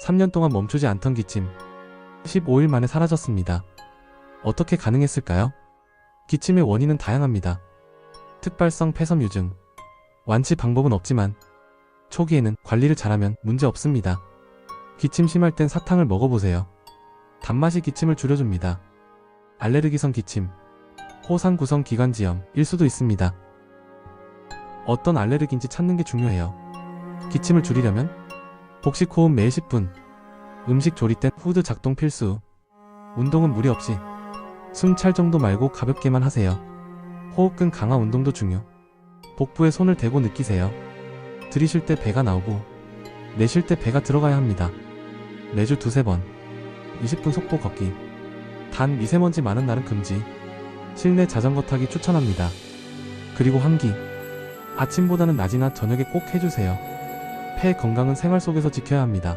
3년 동안 멈추지 않던 기침 15일 만에 사라졌습니다. 어떻게 가능했을까요? 기침의 원인은 다양합니다. 특발성 폐섬유증. 완치 방법은 없지만 초기에는 관리를 잘하면 문제 없습니다. 기침 심할 땐 사탕을 먹어보세요. 단맛이 기침을 줄여줍니다. 알레르기성 기침. 호상구성 기관지염일 수도 있습니다. 어떤 알레르기인지 찾는 게 중요해요. 기침을 줄이려면 복식 호흡 매일 10분, 음식 조리 땐 후드 작동 필수, 운동은 무리 없이 숨 찰 정도 말고 가볍게만 하세요. 호흡근 강화 운동도 중요. 복부에 손을 대고 느끼세요. 들이쉴 때 배가 나오고 내쉴 때 배가 들어가야 합니다. 매주 2-3번 20분 속보 걷기. 단 미세먼지 많은 날은 금지. 실내 자전거 타기 추천합니다. 그리고 환기. 아침보다는 낮이나 저녁에 꼭 해주세요. 폐 건강은 생활 속에서 지켜야 합니다.